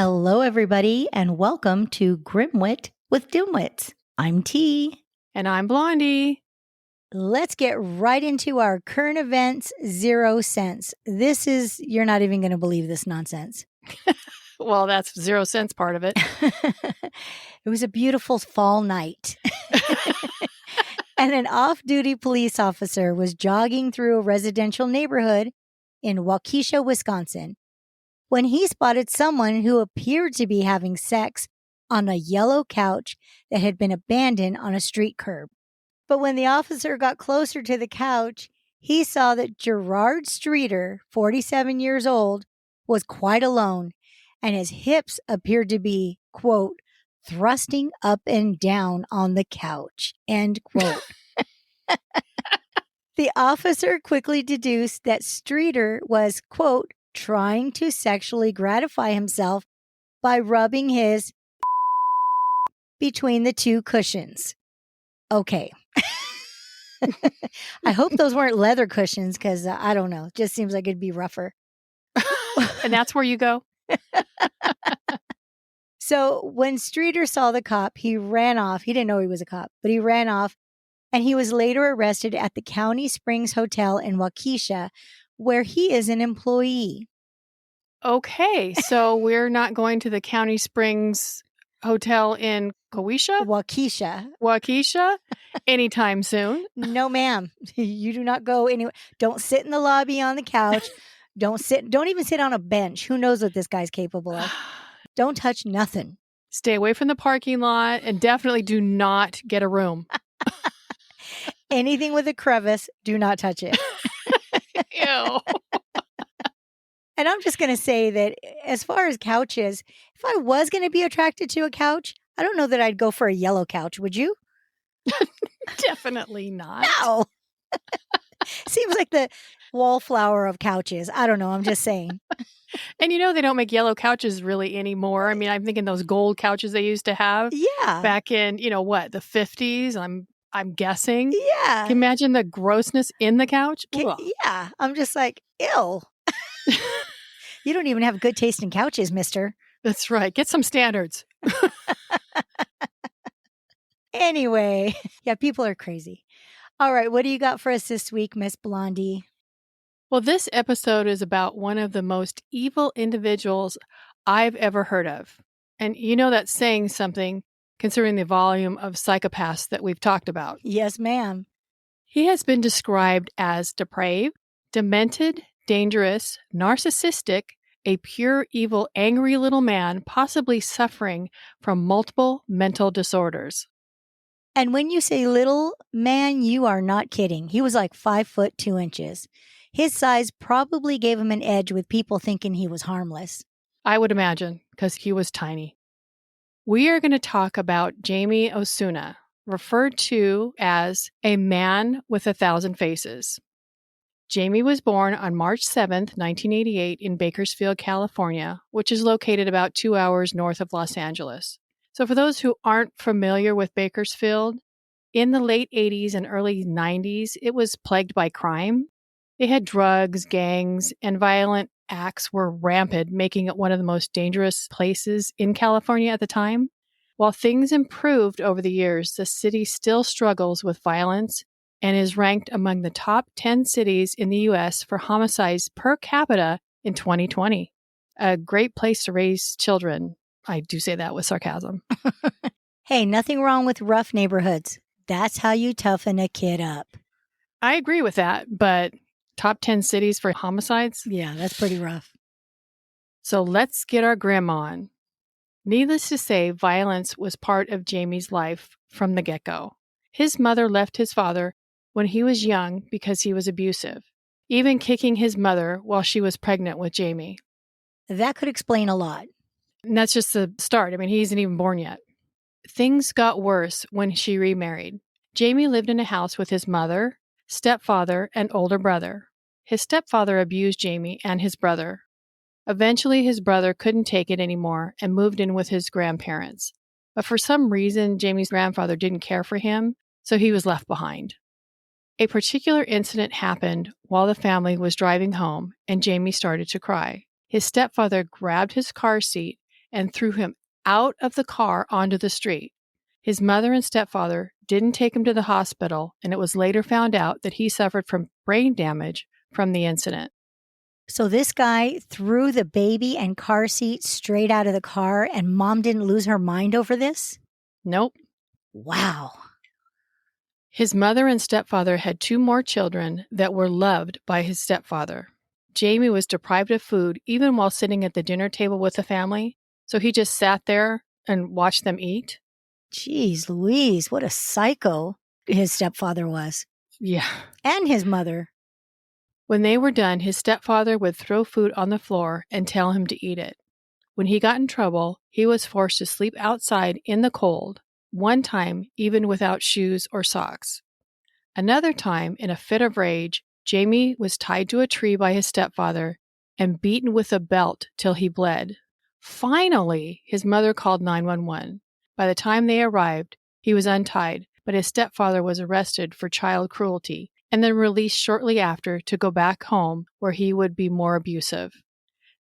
Hello, everybody, and welcome to Grimwit with Dimwits. I'm T. And I'm Blondie. Let's get right into our current events 0 cents. You're not even going to believe this nonsense. Well, that's 0 cents part of it. It was a beautiful fall night. And an off-duty police officer was jogging through a residential neighborhood in Waukesha, Wisconsin, when he spotted someone who appeared to be having sex on a yellow couch that had been abandoned on a street curb. But when the officer got closer to the couch, he saw that Gerard Streeter, 47 years old, was quite alone, and his hips appeared to be, quote, thrusting up and down on the couch, end quote. The officer quickly deduced that Streeter was, quote, trying to sexually gratify himself by rubbing his between the two cushions. Okay. I hope those weren't leather cushions because I don't know. It just seems like it'd be rougher. And that's where you go? So when Streeter saw the cop, he ran off. He didn't know he was a cop, but he ran off, and he was later arrested at the County Springs Hotel in Waukesha, where he is an employee. Okay, so we're not going to the County Springs Hotel in Waukesha anytime soon. No, ma'am. You do not go anywhere. Don't sit in the lobby on the couch. Don't even sit on a bench. Who knows what this guy's capable of? Don't touch nothing. Stay away from the parking lot and definitely do not get a room. Anything with a crevice, do not touch it. Ew. And I'm just going to say that as far as couches, if I was going to be attracted to a couch, I don't know that I'd go for a yellow couch. Would you? Definitely not. No. Seems like the wallflower of couches. I don't know. I'm just saying. And they don't make yellow couches really anymore. I mean, I'm thinking those gold couches they used to have. Yeah. Back in, the 50s, I'm guessing. Yeah. Can you imagine the grossness in the couch? Yeah. I'm just like, ew. You don't even have good taste in couches, mister. That's right. Get some standards. Anyway, yeah, people are crazy. All right, what do you got for us this week, Miss Blondie? Well, this episode is about one of the most evil individuals I've ever heard of. And that's saying something considering the volume of psychopaths that we've talked about. Yes, ma'am. He has been described as depraved, demented, dangerous, narcissistic, a pure evil, angry little man, possibly suffering from multiple mental disorders. And when you say little man, you are not kidding. He was like 5'2". His size probably gave him an edge with people thinking he was harmless. I would imagine, because he was tiny. We are going to talk about Jaime Osuna, referred to as a man with 1,000 faces. Jaime was born on March 7th, 1988 in Bakersfield, California, which is located about 2 hours north of Los Angeles. So for those who aren't familiar with Bakersfield, in the late 80s and early 90s, it was plagued by crime. They had drugs, gangs, and violent acts were rampant, making it one of the most dangerous places in California at the time. While things improved over the years, the city still struggles with violence and is ranked among the top 10 cities in the U.S. for homicides per capita in 2020. A great place to raise children. I do say that with sarcasm. Hey, nothing wrong with rough neighborhoods. That's how you toughen a kid up. I agree with that, but top 10 cities for homicides? Yeah, that's pretty rough. So let's get our grim on. Needless to say, violence was part of Jaime's life from the get-go. His mother left his father when he was young because he was abusive, even kicking his mother while she was pregnant with Jaime. That could explain a lot. And that's just the start. I mean, he isn't even born yet. Things got worse when she remarried. Jaime lived in a house with his mother, stepfather, and older brother. His stepfather abused Jaime and his brother. Eventually, his brother couldn't take it anymore and moved in with his grandparents. But for some reason, Jaime's grandfather didn't care for him, so he was left behind. A particular incident happened while the family was driving home, and Jaime started to cry. His stepfather grabbed his car seat and threw him out of the car onto the street. His mother and stepfather didn't take him to the hospital, and it was later found out that he suffered from brain damage from the incident. So this guy threw the baby and car seat straight out of the car, and mom didn't lose her mind over this? Nope. Wow. His mother and stepfather had 2 more children that were loved by his stepfather. Jaime was deprived of food even while sitting at the dinner table with the family, so he just sat there and watched them eat. Jeez Louise, what a psycho his stepfather was. Yeah. And his mother. When they were done, his stepfather would throw food on the floor and tell him to eat it. When he got in trouble, he was forced to sleep outside in the cold, one time even without shoes or socks. Another time, in a fit of rage, Jaime was tied to a tree by his stepfather and beaten with a belt till he bled. Finally, his mother called 911. By the time they arrived, he was untied, but his stepfather was arrested for child cruelty and then released shortly after to go back home where he would be more abusive.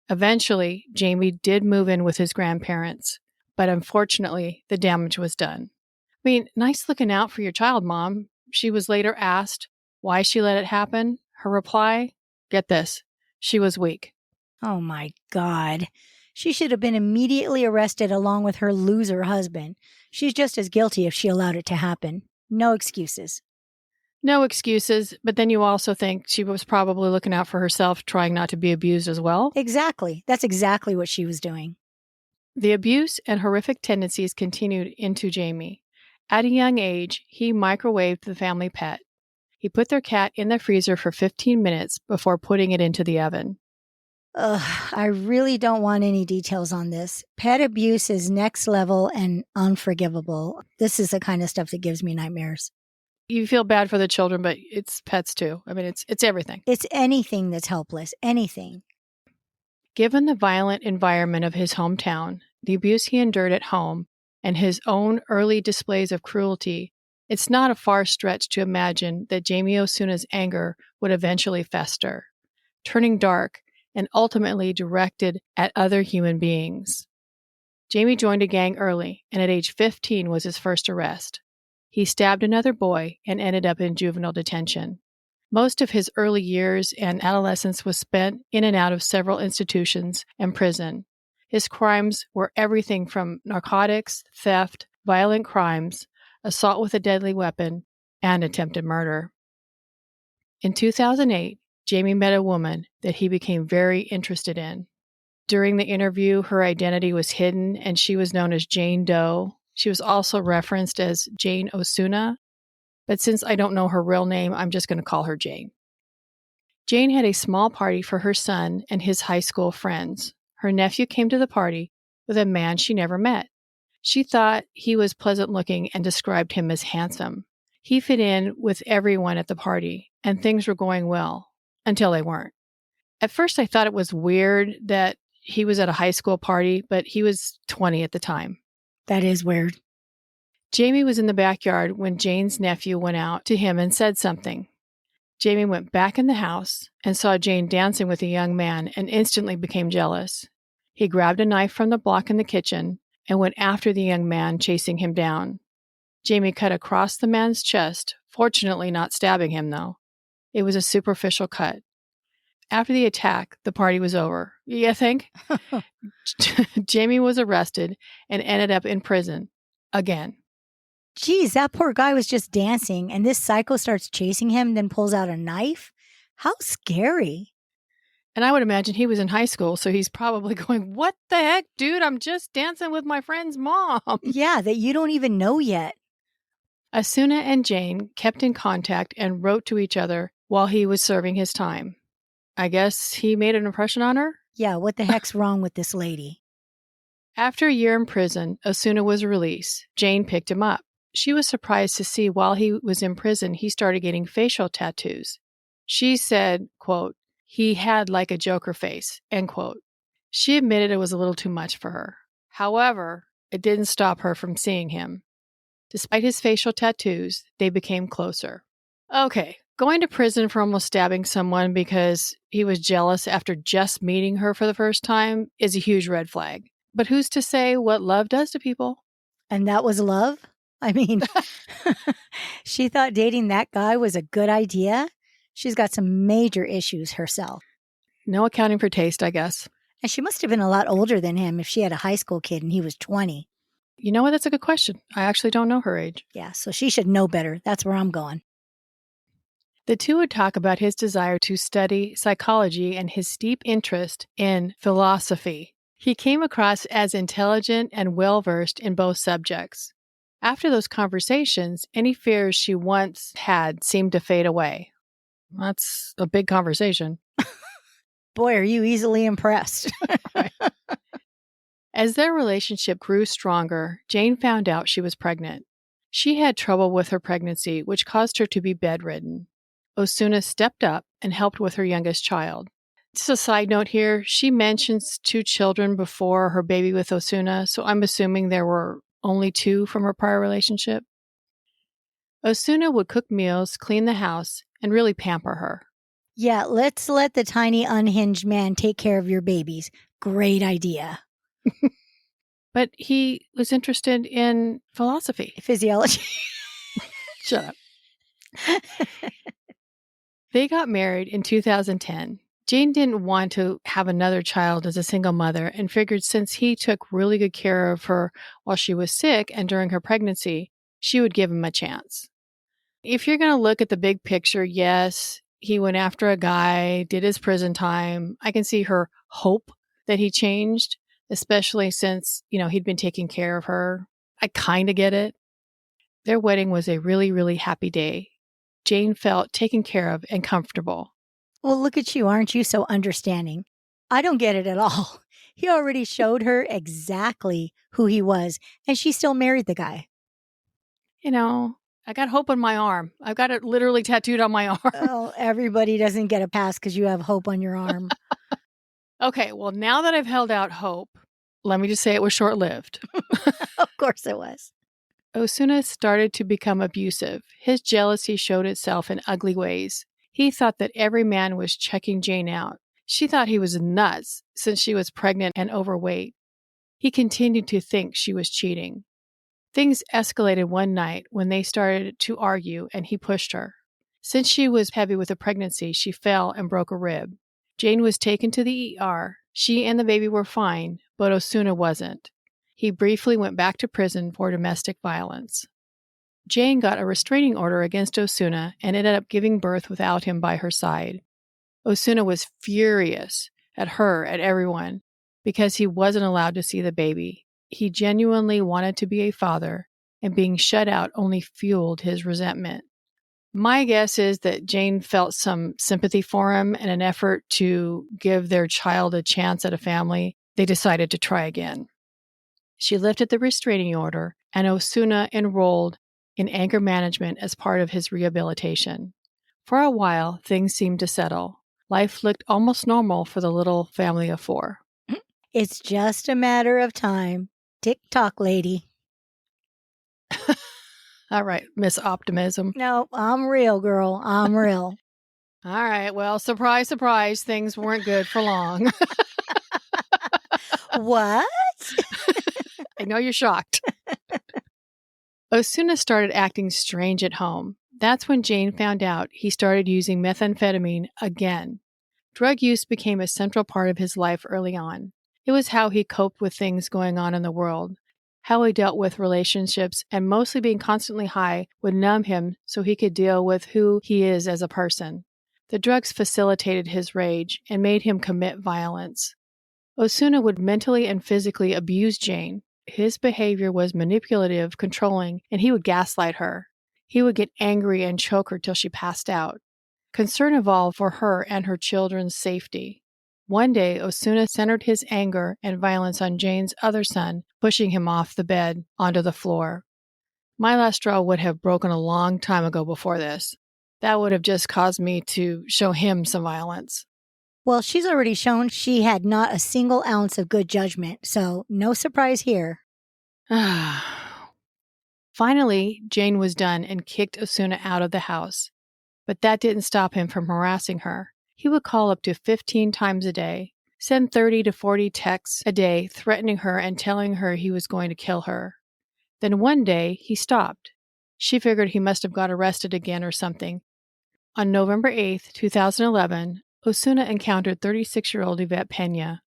Eventually, Jaime did move in with his grandparents, but unfortunately, the damage was done. I mean, nice looking out for your child, Mom. She was later asked why she let it happen. Her reply, get this, she was weak. Oh my God. She should have been immediately arrested along with her loser husband. She's just as guilty if she allowed it to happen. No excuses. No excuses, but then you also think she was probably looking out for herself, trying not to be abused as well. Exactly. That's exactly what she was doing. The abuse and horrific tendencies continued into Jaime. At a young age, he microwaved the family pet. He put their cat in the freezer for 15 minutes before putting it into the oven. Ugh, I really don't want any details on this. Pet abuse is next level and unforgivable. This is the kind of stuff that gives me nightmares. You feel bad for the children, but it's pets too. I mean, it's everything. It's anything that's helpless. Anything. Given the violent environment of his hometown, the abuse he endured at home, and his own early displays of cruelty, it's not a far stretch to imagine that Jaime Osuna's anger would eventually fester, turning dark and ultimately directed at other human beings. Jaime joined a gang early, and at age 15 was his first arrest. He stabbed another boy and ended up in juvenile detention. Most of his early years and adolescence was spent in and out of several institutions and prison. His crimes were everything from narcotics, theft, violent crimes, assault with a deadly weapon, and attempted murder. In 2008, Jaime met a woman that he became very interested in. During the interview, her identity was hidden and she was known as Jane Doe. She was also referenced as Jane Osuna, but since I don't know her real name, I'm just going to call her Jane. Jane had a small party for her son and his high school friends. Her nephew came to the party with a man she never met. She thought he was pleasant looking and described him as handsome. He fit in with everyone at the party, and things were going well, until they weren't. At first, I thought it was weird that he was at a high school party, but he was 20 at the time. That is weird. Jaime was in the backyard when Jane's nephew went out to him and said something. Jaime went back in the house and saw Jane dancing with a young man and instantly became jealous. He grabbed a knife from the block in the kitchen and went after the young man, chasing him down. Jaime cut across the man's chest, fortunately not stabbing him, though. It was a superficial cut. After the attack, the party was over. You think? Jaime was arrested and ended up in prison. Again. Geez, that poor guy was just dancing, and this psycho starts chasing him, then pulls out a knife? How scary. And I would imagine he was in high school, so he's probably going, what the heck, dude? I'm just dancing with my friend's mom. Yeah, that you don't even know yet. Osuna and Jane kept in contact and wrote to each other while he was serving his time. I guess he made an impression on her? Yeah, what the heck's wrong with this lady? After a year in prison, Osuna was released. Jane picked him up. She was surprised to see while he was in prison, he started getting facial tattoos. She said, quote, he had like a Joker face, end quote. She admitted it was a little too much for her. However, it didn't stop her from seeing him. Despite his facial tattoos, they became closer. Okay, going to prison for almost stabbing someone because he was jealous after just meeting her for the first time is a huge red flag. But who's to say what love does to people? And that was love? I mean, she thought dating that guy was a good idea. She's got some major issues herself. No accounting for taste, I guess. And she must have been a lot older than him if she had a high school kid and he was 20. You know what? That's a good question. I actually don't know her age. Yeah, so she should know better. That's where I'm going. The two would talk about his desire to study psychology and his deep interest in philosophy. He came across as intelligent and well-versed in both subjects. After those conversations, any fears she once had seemed to fade away. That's a big conversation. Boy, are you easily impressed. Right. As their relationship grew stronger, Jane found out she was pregnant. She had trouble with her pregnancy, which caused her to be bedridden. Osuna stepped up and helped with her youngest child. Just a side note here, she mentions 2 children before her baby with Osuna, so I'm assuming there were only 2 from her prior relationship. Osuna would cook meals, clean the house, and really pamper her. Yeah, let's let the tiny unhinged man take care of your babies. Great idea. But he was interested in philosophy. Physiology. Shut up. They got married in 2010. Jane didn't want to have another child as a single mother and figured since he took really good care of her while she was sick and during her pregnancy, she would give him a chance. If you're going to look at the big picture, yes, he went after a guy, did his prison time. I can see her hope that he changed, especially since, he'd been taking care of her. I kind of get it. Their wedding was a really, really happy day. Jane felt taken care of and comfortable. Well, look at you. Aren't you so understanding? I don't get it at all. He already showed her exactly who he was, and she still married the guy. I got hope on my arm. I've got it literally tattooed on my arm. Oh, everybody doesn't get a pass because you have hope on your arm. Okay, well, now that I've held out hope, let me just say it was short-lived. Of course it was. Osuna started to become abusive. His jealousy showed itself in ugly ways. He thought that every man was checking Jane out. She thought he was nuts since she was pregnant and overweight. He continued to think she was cheating. Things escalated one night when they started to argue and he pushed her. Since she was heavy with a pregnancy, she fell and broke a rib. Jane was taken to the ER. She and the baby were fine, but Osuna wasn't. He briefly went back to prison for domestic violence. Jane got a restraining order against Osuna and ended up giving birth without him by her side. Osuna was furious at her, at everyone, because he wasn't allowed to see the baby. He genuinely wanted to be a father, and being shut out only fueled his resentment. My guess is that Jane felt some sympathy for him and an effort to give their child a chance at a family. They decided to try again. She lifted the restraining order, and Osuna enrolled in anger management as part of his rehabilitation. For a while, things seemed to settle. Life looked almost normal for the little family of 4. It's just a matter of time. Tick-tock, lady. All right, Miss Optimism. No, I'm real, girl. I'm real. All right, well, surprise, surprise, things weren't good for long. What? I know you're shocked. Osuna started acting strange at home. That's when Jane found out he started using methamphetamine again. Drug use became a central part of his life early on. It was how he coped with things going on in the world, how he dealt with relationships, and mostly being constantly high would numb him so he could deal with who he is as a person. The drugs facilitated his rage and made him commit violence. Osuna would mentally and physically abuse Jane. His behavior was manipulative, controlling, and he would gaslight her. He would get angry and choke her till she passed out. Concern evolved for her and her children's safety. One day, Osuna centered his anger and violence on Jane's other son, pushing him off the bed onto the floor. My last straw would have broken a long time ago before this. That would have just caused me to show him some violence. Well, she's already shown she had not a single ounce of good judgment, so no surprise here. Finally, Jane was done and kicked Osuna out of the house. But that didn't stop him from harassing her. He would call up to 15 times a day. send 30 to 40 texts a day threatening her and telling her he was going to kill her. Then one day, he stopped. She figured he must have got arrested again or something. On November 8, 2011, Osuna encountered 36-year-old Yvette Pena,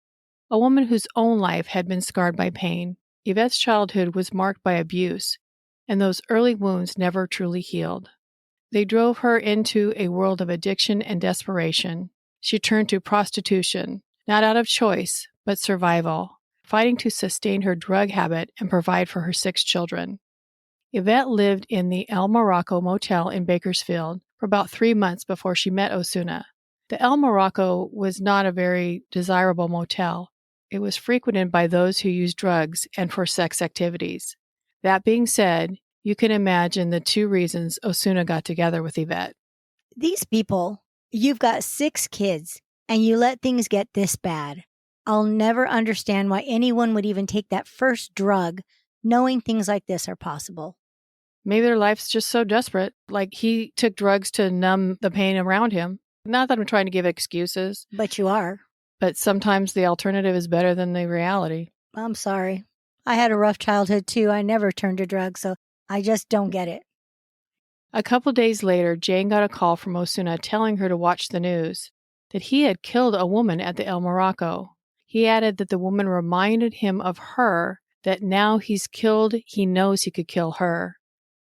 a woman whose own life had been scarred by pain. Yvette's childhood was marked by abuse, and those early wounds never truly healed. They drove her into a world of addiction and desperation. She turned to prostitution, not out of choice, but survival, fighting to sustain her drug habit and provide for her 6 children. Yvette lived in the El Morocco Motel in Bakersfield for about 3 months before she met Osuna. The El Morocco was not a very desirable motel. It was frequented by those who used drugs and for sex activities. That being said, you can imagine the 2 reasons Osuna got together with Yvette. These people, you've got 6 kids, and you let things get this bad. I'll never understand why anyone would even take that first drug, knowing things like this are possible. Maybe their life's just so desperate, like he took drugs to numb the pain around him. Not that I'm trying to give excuses. But you are. But sometimes the alternative is better than the reality. I'm sorry. I had a rough childhood too. I never turned to drugs, so I just don't get it. A couple days later, Jane got a call from Osuna telling her to watch the news, that he had killed a woman at the El Morocco. He added that the woman reminded him of her, that now he's killed, he knows he could kill her,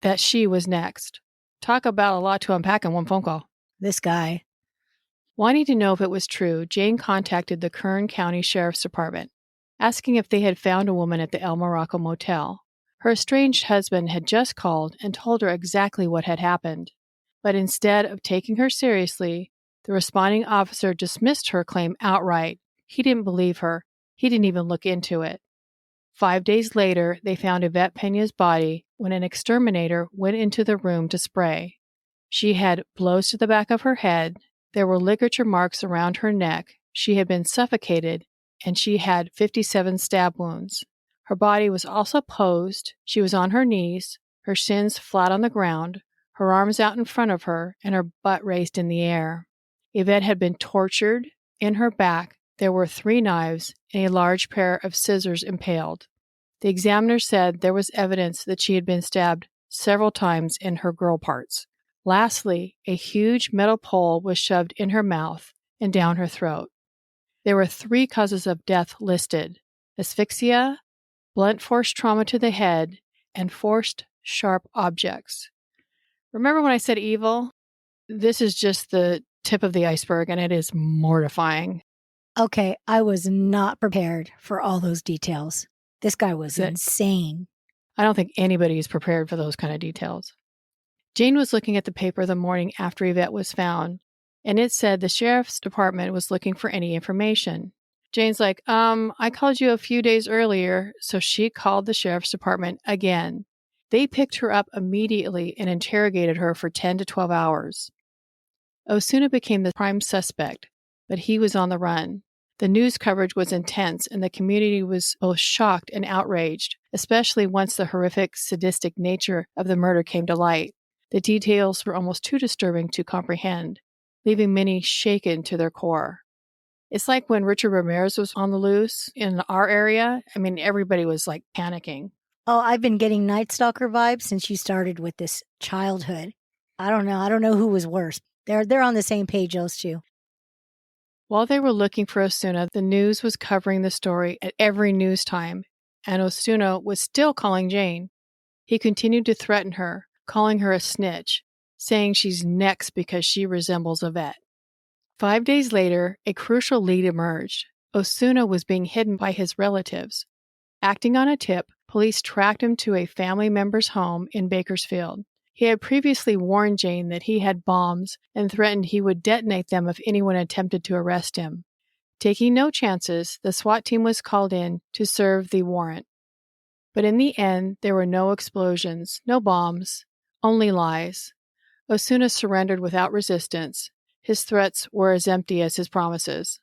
that she was next. Talk about a lot to unpack in one phone call. This guy. Wanting to know if it was true, Jane contacted the Kern County Sheriff's Department, asking if they had found a woman at the El Morocco Motel. Her estranged husband had just called and told her exactly what had happened. But instead of taking her seriously, the responding officer dismissed her claim outright. He didn't believe her. He didn't even look into it. 5 days later, they found Yvette Pena's body when an exterminator went into the room to spray. She had blows to the back of her head. There were ligature marks around her neck. She had been suffocated, and she had 57 stab wounds. Her body was also posed. She was on her knees, her shins flat on the ground, her arms out in front of her, and her butt raised in the air. Yvette had been tortured. In her back, there were 3 knives and a large pair of scissors impaled. The examiner said there was evidence that she had been stabbed several times in her girl parts. Lastly, a huge metal pole was shoved in her mouth and down her throat. There were 3 causes of death listed: asphyxia, blunt force trauma to the head, and forced sharp objects. Remember when I said evil? This is just the tip of the iceberg, and it is mortifying. Okay, I was not prepared for all those details. This guy was insane. I don't think anybody is prepared for those kind of details. Jane was looking at the paper the morning after Yvette was found, and it said the sheriff's department was looking for any information. Jane's like, I called you a few days earlier, so she called the sheriff's department again. They picked her up immediately and interrogated her for 10 to 12 hours. Osuna became the prime suspect, but he was on the run. The news coverage was intense, and the community was both shocked and outraged, especially once the horrific, sadistic nature of the murder came to light. The details were almost too disturbing to comprehend, leaving many shaken to their core. It's like when Richard Ramirez was on the loose in our area. I mean, everybody was like panicking. Oh, I've been getting Night Stalker vibes since you started with this childhood. I don't know. I don't know who was worse. They're on the same page, those two. While they were looking for Osuna, the news was covering the story at every news time, and Osuna was still calling Jane. He continued to threaten her, calling her a snitch, saying she's next because she resembles Yvette. 5 days later, a crucial lead emerged. Osuna was being hidden by his relatives. Acting on a tip, police tracked him to a family member's home in Bakersfield. He had previously warned Jane that he had bombs and threatened he would detonate them if anyone attempted to arrest him. Taking no chances, the SWAT team was called in to serve the warrant. But in the end, there were no explosions, no bombs, only lies. Osuna surrendered without resistance. His threats were as empty as his promises.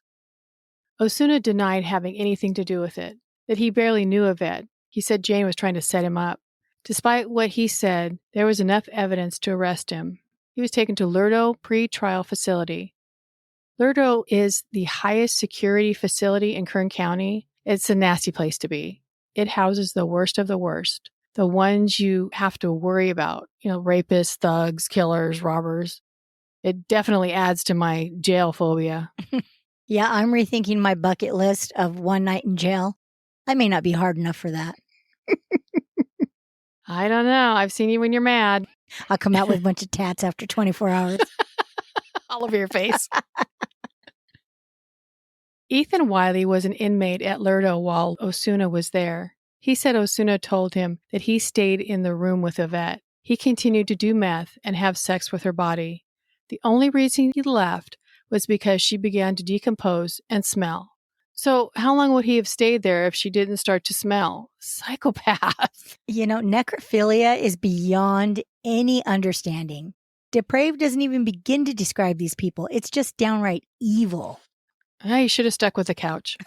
Osuna denied having anything to do with it, that he barely knew Yvette. He said Jane was trying to set him up. Despite what he said, there was enough evidence to arrest him. He was taken to Lerdo Pre-Trial Facility. Lerdo is the highest security facility in Kern County. It's a nasty place to be. It houses the worst of the worst, the ones you have to worry about, rapists, thugs, killers, robbers. It definitely adds to my jail phobia. Yeah, I'm rethinking my bucket list of one night in jail. I may not be hard enough for that. I don't know. I've seen you when you're mad. I'll come out with a bunch of tats after 24 hours. All over your face. Ethan Wiley was an inmate at Lerdo while Osuna was there. He said Osuna told him that he stayed in the room with Yvette. He continued to do meth and have sex with her body. The only reason he left was because she began to decompose and smell. So how long would he have stayed there if she didn't start to smell? Psychopath. Necrophilia is beyond any understanding. Depraved doesn't even begin to describe these people. It's just downright evil. You should have stuck with the couch.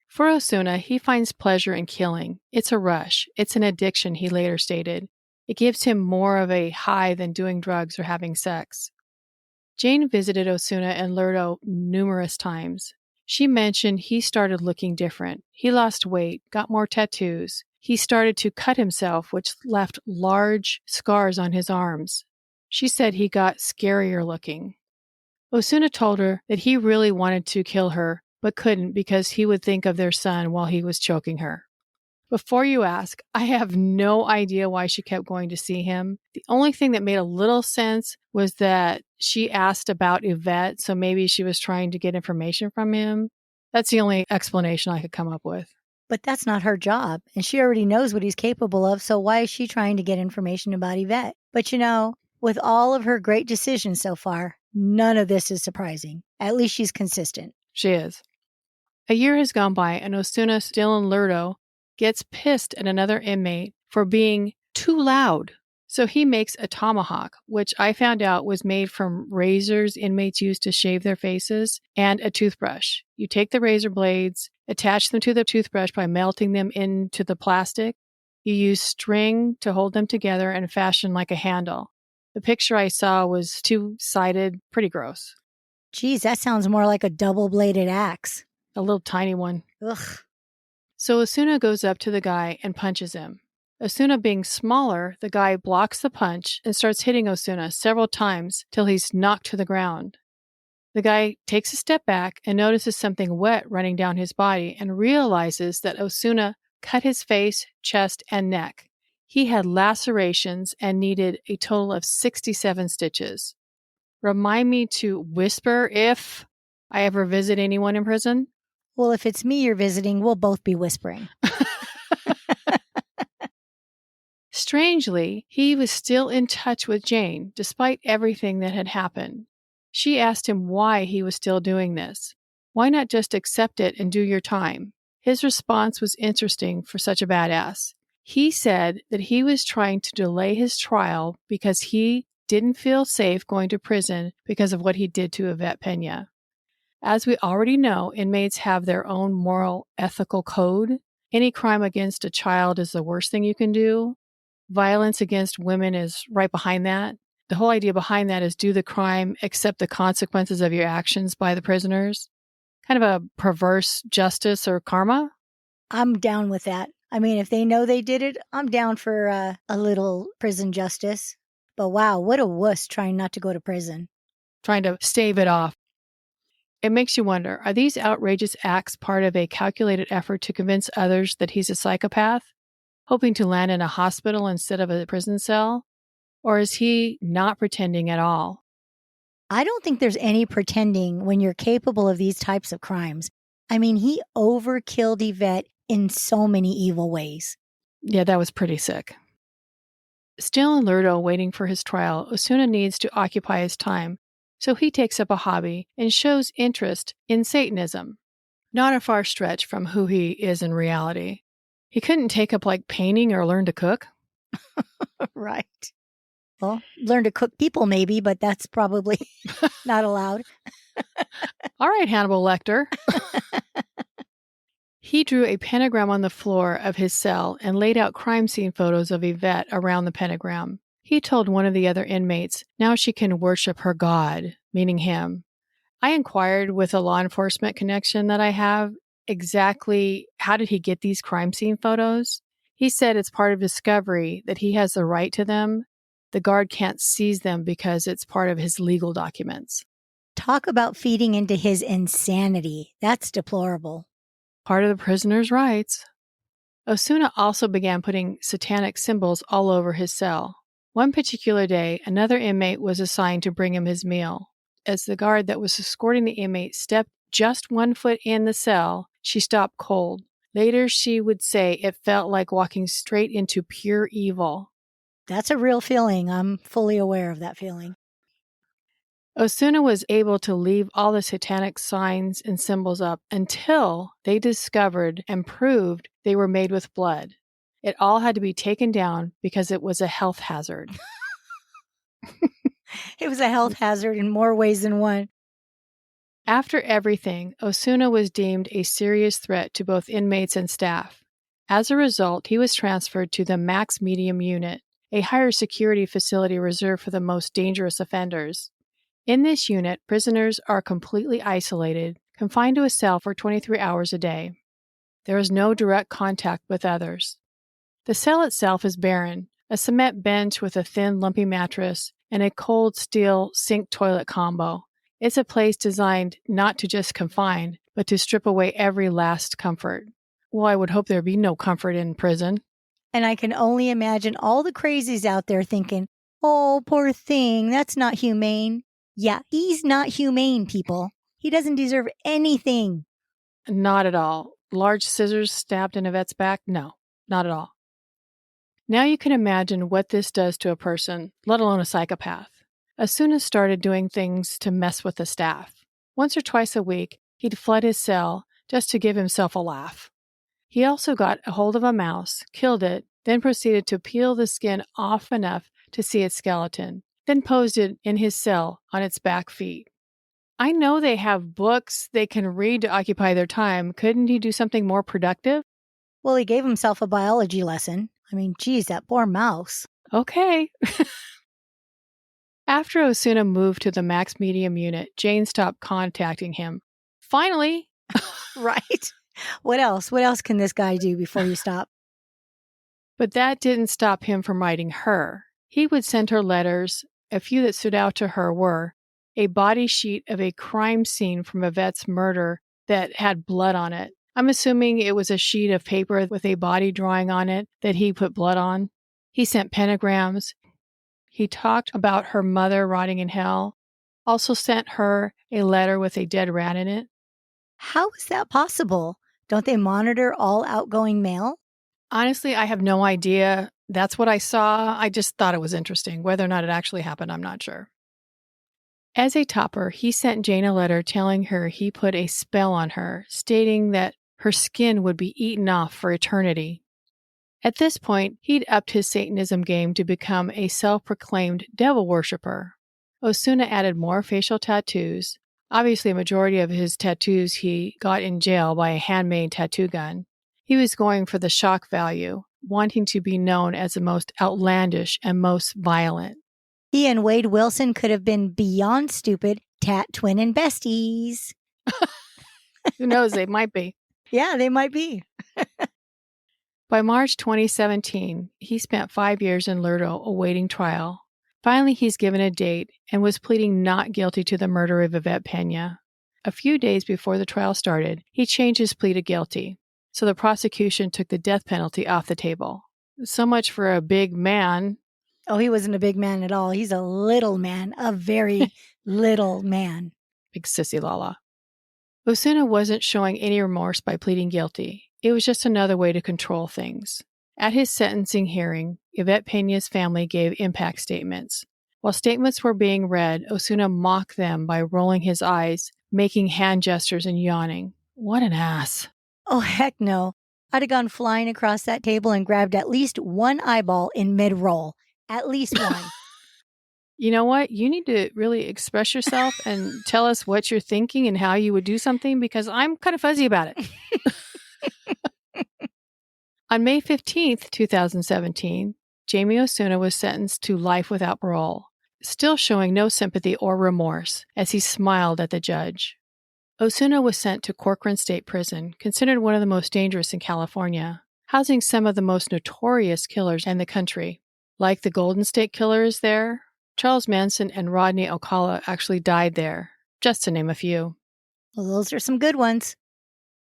For Osuna, he finds pleasure in killing. It's a rush. It's an addiction, he later stated. It gives him more of a high than doing drugs or having sex. Jane visited Osuna and Lerdo numerous times. She mentioned he started looking different. He lost weight, got more tattoos. He started to cut himself, which left large scars on his arms. She said he got scarier looking. Osuna told her that he really wanted to kill her, but couldn't because he would think of their son while he was choking her. Before you ask, I have no idea why she kept going to see him. The only thing that made a little sense was that she asked about Yvette, so maybe she was trying to get information from him. That's the only explanation I could come up with. But that's not her job, and she already knows what he's capable of, so why is she trying to get information about Yvette? But with all of her great decisions so far, none of this is surprising. At least she's consistent. She is. A year has gone by, and Osuna, still in Lerdo, gets pissed at another inmate for being too loud. So he makes a tomahawk, which I found out was made from razors inmates used to shave their faces, and a toothbrush. You take the razor blades, attach them to the toothbrush by melting them into the plastic. You use string to hold them together and fashion like a handle. The picture I saw was two-sided, pretty gross. Geez, that sounds more like a double-bladed axe. A little tiny one. Ugh. So Osuna goes up to the guy and punches him. Osuna being smaller, the guy blocks the punch and starts hitting Osuna several times till he's knocked to the ground. The guy takes a step back and notices something wet running down his body and realizes that Osuna cut his face, chest, and neck. He had lacerations and needed a total of 67 stitches. Remind me to whisper if I ever visit anyone in prison. Well, if it's me you're visiting, we'll both be whispering. Strangely, he was still in touch with Jane, despite everything that had happened. She asked him why he was still doing this. Why not just accept it and do your time? His response was interesting for such a badass. He said that he was trying to delay his trial because he didn't feel safe going to prison because of what he did to Yvette Pena. As we already know, inmates have their own moral, ethical code. Any crime against a child is the worst thing you can do. Violence against women is right behind that. The whole idea behind that is do the crime, accept the consequences of your actions by the prisoners. Kind of a perverse justice or karma. I'm down with that. I mean, if they know they did it, I'm down for a little prison justice. But wow, what a wuss trying not to go to prison. Trying to stave it off. It makes you wonder, are these outrageous acts part of a calculated effort to convince others that he's a psychopath, hoping to land in a hospital instead of a prison cell? Or is he not pretending at all? I don't think there's any pretending when you're capable of these types of crimes. I mean, he overkilled Yvette in so many evil ways. Yeah, that was pretty sick. Still in Lerdo waiting for his trial, Osuna needs to occupy his time, so he takes up a hobby and shows interest in Satanism. Not a far stretch from who he is in reality. He couldn't take up painting or learn to cook. Right. Well, learn to cook people maybe, but that's probably not allowed. All right, Hannibal Lecter. He drew a pentagram on the floor of his cell and laid out crime scene photos of Yvette around the pentagram. He told one of the other inmates now she can worship her God meaning him. I inquired with a law enforcement connection that I have exactly how did he get these crime scene photos. He said it's part of discovery that he has the right to them. The guard can't seize them because it's part of his legal documents. Talk about feeding into his insanity. That's deplorable. Part of the prisoner's rights. Osuna also began putting satanic symbols all over his cell. One particular day, another inmate was assigned to bring him his meal. As the guard that was escorting the inmate stepped just 1 foot in the cell, she stopped cold. Later, she would say it felt like walking straight into pure evil. That's a real feeling. I'm fully aware of that feeling. Osuna was able to leave all the satanic signs and symbols up until they discovered and proved they were made with blood. It all had to be taken down because it was a health hazard. It was a health hazard in more ways than one. After everything, Osuna was deemed a serious threat to both inmates and staff. As a result, he was transferred to the Max Medium Unit, a higher security facility reserved for the most dangerous offenders. In this unit, prisoners are completely isolated, confined to a cell for 23 hours a day. There is no direct contact with others. The cell itself is barren, a cement bench with a thin, lumpy mattress, and a cold steel sink toilet combo. It's a place designed not to just confine, but to strip away every last comfort. Well, I would hope there'd be no comfort in prison. And I can only imagine all the crazies out there thinking, oh, poor thing, that's not humane. Yeah, he's not humane, people. He doesn't deserve anything. Not at all. Large scissors stabbed in Yvette's back? No, not at all. Now you can imagine what this does to a person, let alone a psychopath. Osuna started doing things to mess with the staff. Once or twice a week, he'd flood his cell just to give himself a laugh. He also got a hold of a mouse, killed it, then proceeded to peel the skin off enough to see its skeleton, then posed it in his cell on its back feet. I know they have books they can read to occupy their time. Couldn't he do something more productive? Well, he gave himself a biology lesson. I mean, geez, that poor mouse. Okay. After Osuna moved to the Max Medium Unit, Jane stopped contacting him. Finally! Right? What else? What else can this guy do before you stop? But that didn't stop him from writing her. He would send her letters. A few that stood out to her were a body sheet of a crime scene from Yvette's murder that had blood on it. I'm assuming it was a sheet of paper with a body drawing on it that he put blood on. He sent pentagrams. He talked about her mother rotting in hell. Also sent her a letter with a dead rat in it. How is that possible? Don't they monitor all outgoing mail? Honestly, I have no idea. That's what I saw. I just thought it was interesting. Whether or not it actually happened, I'm not sure. As a topper, he sent Jane a letter telling her he put a spell on her, stating that her skin would be eaten off for eternity. At this point, he'd upped his Satanism game to become a self-proclaimed devil worshiper. Osuna added more facial tattoos. Obviously, a majority of his tattoos he got in jail by a handmade tattoo gun. He was going for the shock value, wanting to be known as the most outlandish and most violent. He and Wade Wilson could have been beyond stupid tat twin and besties. Who knows, they might be. Yeah, they might be. By March 2017, he spent 5 years in Lerdo awaiting trial. Finally, he's given a date and was pleading not guilty to the murder of Yvette Pena. A few days before the trial started, he changed his plea to guilty, so the prosecution took the death penalty off the table. So much for a big man. Oh, he wasn't a big man at all. He's a little man, a very little man. Big sissy Lala. Osuna wasn't showing any remorse by pleading guilty. It was just another way to control things. At his sentencing hearing, Yvette Pena's family gave impact statements. While statements were being read, Osuna mocked them by rolling his eyes, making hand gestures, and yawning. What an ass. Oh, heck no. I'd have gone flying across that table and grabbed at least one eyeball in mid-roll. At least one. You know what? You need to really express yourself and tell us what you're thinking and how you would do something, because I'm kind of fuzzy about it. On May 15th, 2017, Jaime Osuna was sentenced to life without parole. still showing no sympathy or remorse as he smiled at the judge. Osuna was sent to Corcoran State Prison, considered one of the most dangerous in California, housing some of the most notorious killers in the country. Like the Golden State Killers there, Charles Manson and Rodney Alcala actually died there, just to name a few. Well, those are some good ones.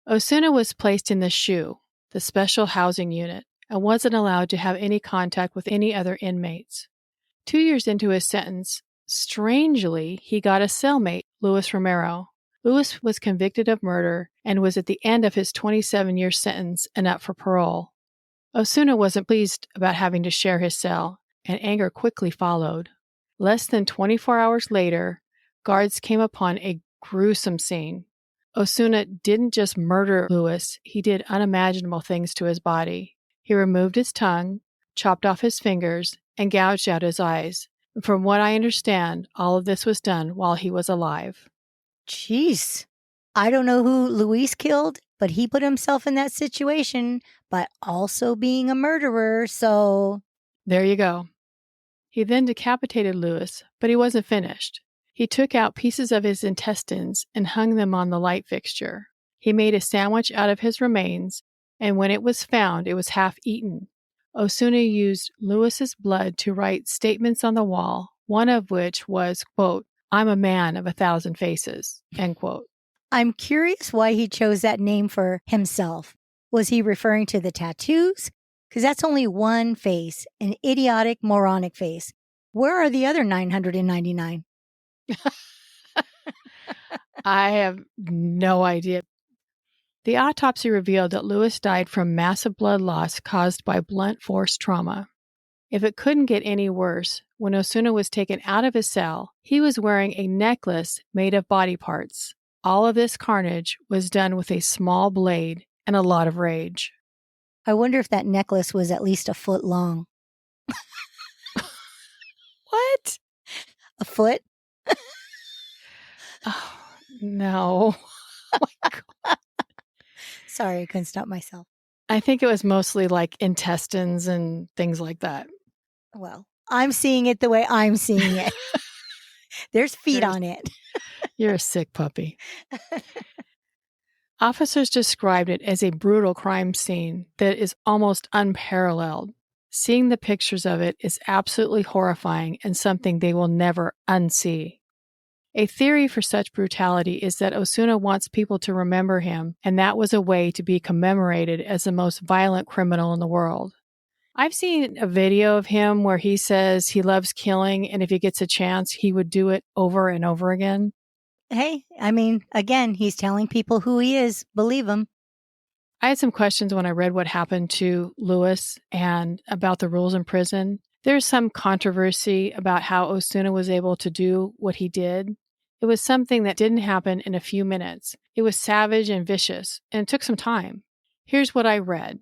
Osuna was placed in the SHU, the Special Housing Unit, and wasn't allowed to have any contact with any other inmates. 2 years into his sentence, strangely, he got a cellmate, Luis Romero. Luis was convicted of murder and was at the end of his 27-year sentence and up for parole. Osuna wasn't pleased about having to share his cell, and anger quickly followed. Less than 24 hours later, guards came upon a gruesome scene. Osuna didn't just murder Luis, he did unimaginable things to his body. He removed his tongue, chopped off his fingers, and gouged out his eyes. And from what I understand, all of this was done while he was alive. Jeez. I don't know who Luis killed, but he put himself in that situation by also being a murderer, so... There you go. He then decapitated Luis, but he wasn't finished. He took out pieces of his intestines and hung them on the light fixture. He made a sandwich out of his remains, and when it was found, it was half eaten. Osuna used Luis's blood to write statements on the wall, one of which was, quote, "I'm a man of 1,000 faces," end quote. I'm curious why he chose that name for himself. Was he referring to the tattoos? Because that's only one face, an idiotic, moronic face. Where are the other 999? I have no idea. The autopsy revealed that Luis died from massive blood loss caused by blunt force trauma. If it couldn't get any worse, when Osuna was taken out of his cell, he was wearing a necklace made of body parts. All of this carnage was done with a small blade and a lot of rage. I wonder if that necklace was at least a foot long. What? A foot? Oh, no. Oh my God. Sorry, I couldn't stop myself. I think it was mostly like intestines and things like that. Well, I'm seeing it the way I'm seeing it. There's feet on it. You're a sick puppy. Officers described it as a brutal crime scene that is almost unparalleled. Seeing the pictures of it is absolutely horrifying and something they will never unsee. A theory for such brutality is that Osuna wants people to remember him, and that was a way to be commemorated as the most violent criminal in the world. I've seen a video of him where he says he loves killing, and if he gets a chance, he would do it over and over again. Hey, I mean, again, he's telling people who he is. Believe him. I had some questions when I read what happened to Luis and about the rules in prison. There's some controversy about how Osuna was able to do what he did. It was something that didn't happen in a few minutes. It was savage and vicious, and it took some time. Here's what I read.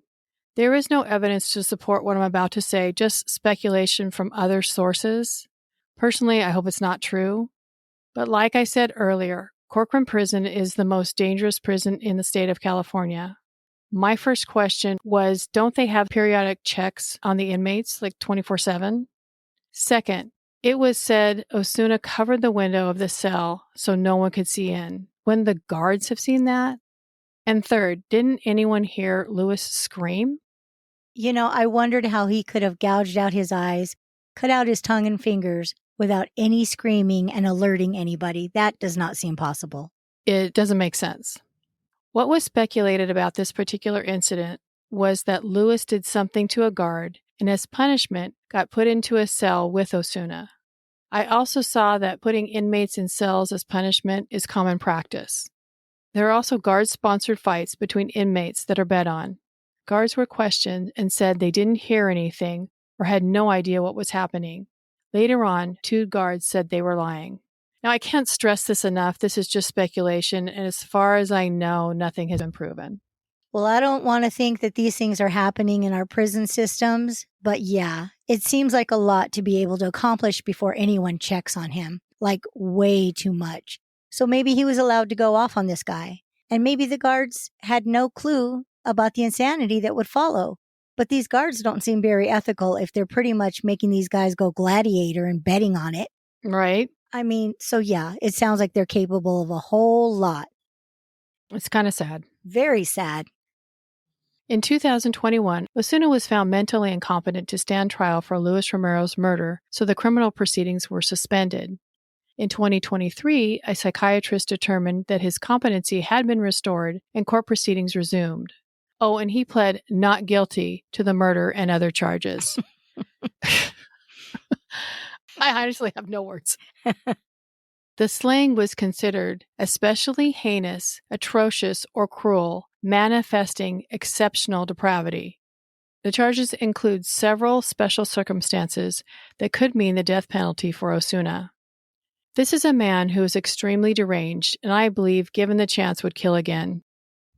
There is no evidence to support what I'm about to say, just speculation from other sources. Personally, I hope it's not true. But like I said earlier, Corcoran Prison is the most dangerous prison in the state of California. My first question was, don't they have periodic checks on the inmates, like 24/7? Second, it was said Osuna covered the window of the cell so no one could see in. Wouldn't the guards have seen that? And third, didn't anyone hear Luis scream? You know, I wondered how he could have gouged out his eyes, cut out his tongue and fingers without any screaming and alerting anybody. That does not seem possible. It doesn't make sense. What was speculated about this particular incident was that Luis did something to a guard and as punishment got put into a cell with Osuna. I also saw that putting inmates in cells as punishment is common practice. There are also guard-sponsored fights between inmates that are bet on. Guards were questioned and said they didn't hear anything or had no idea what was happening. Later on, 2 guards said they were lying. Now, I can't stress this enough. This is just speculation, and as far as I know, nothing has been proven. Well, I don't want to think that these things are happening in our prison systems, but yeah, it seems like a lot to be able to accomplish before anyone checks on him, like way too much. So maybe he was allowed to go off on this guy, and maybe the guards had no clue about the insanity that would follow. But these guards don't seem very ethical if they're pretty much making these guys go gladiator and betting on it. Right? I mean, so yeah, it sounds like they're capable of a whole lot. It's kind of sad. Very sad. In 2021, Osuna was found mentally incompetent to stand trial for Luis Romero's murder, so the criminal proceedings were suspended. In 2023, a psychiatrist determined that his competency had been restored and court proceedings resumed. Oh, and he pled not guilty to the murder and other charges. I honestly have no words. The slaying was considered especially heinous, atrocious, or cruel, manifesting exceptional depravity. The charges include several special circumstances that could mean the death penalty for Osuna. This is a man who is extremely deranged, and I believe, given the chance, would kill again.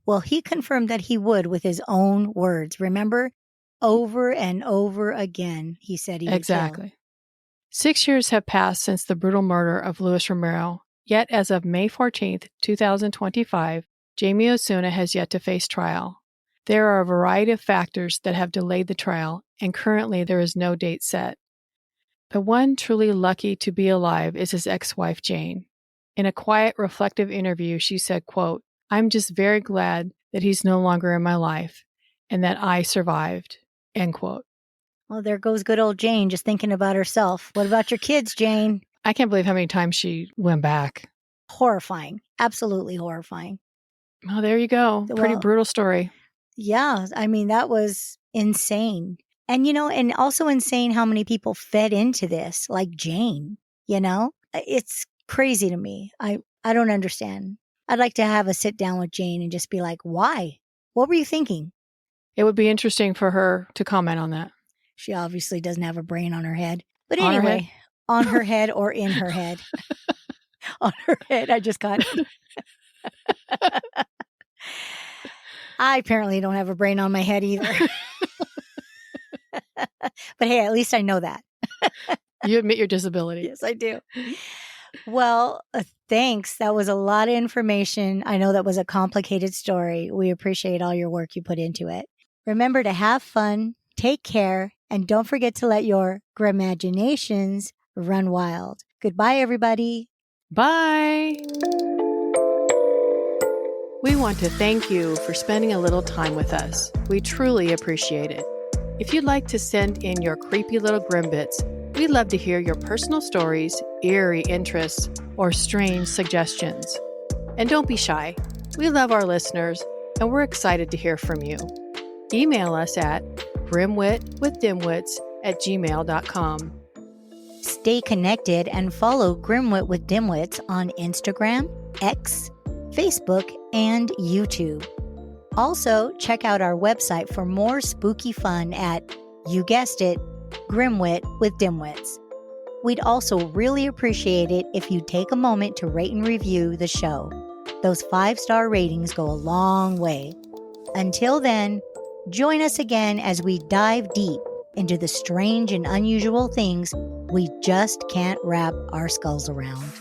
Well, he confirmed that he would with his own words. Remember? Over and over again, he said he would Exactly. kill. 6 years have passed since the brutal murder of Luis Romero, yet as of May 14, 2025, Jaime Osuna has yet to face trial. There are a variety of factors that have delayed the trial, and currently there is no date set. The one truly lucky to be alive is his ex-wife, Jane. In a quiet, reflective interview, she said, quote, "I'm just very glad that he's no longer in my life and that I survived," end quote. Well, there goes good old Jane just thinking about herself. What about your kids, Jane? I can't believe how many times she went back. Horrifying. Absolutely horrifying. Oh, there you go. Pretty Well, brutal story. Yeah, I mean, that was insane. And, and also insane how many people fed into this, like Jane, It's crazy to me. I don't understand. I'd like to have a sit down with Jane and just be like, why? What were you thinking? It would be interesting for her to comment on that. She obviously doesn't have a brain on her head. But On her anyway, head? on her head or in her head. On her head, I just got it. I apparently don't have a brain on my head either. But hey, at least I know that. You admit your disability. Yes, I do. Well, thanks. That was a lot of information. I know that was a complicated story. We appreciate all your work you put into it. Remember to have fun, take care, and don't forget to let your grimaginations run wild. Goodbye, everybody. Bye. We want to thank you for spending a little time with us. We truly appreciate it. If you'd like to send in your creepy little grim bits, we'd love to hear your personal stories, eerie interests, or strange suggestions. And don't be shy. We love our listeners, and we're excited to hear from you. Email us at grimwitwithdimwits@gmail.com. Stay connected and follow Grimwit with Dimwits on Instagram, X, Facebook, and YouTube. Also, check out our website for more spooky fun at, you guessed it, Grimwit with Dimwits. We'd also really appreciate it if you take a moment to rate and review the show. Those 5-star ratings go a long way. Until then, join us again as we dive deep into the strange and unusual things we just can't wrap our skulls around.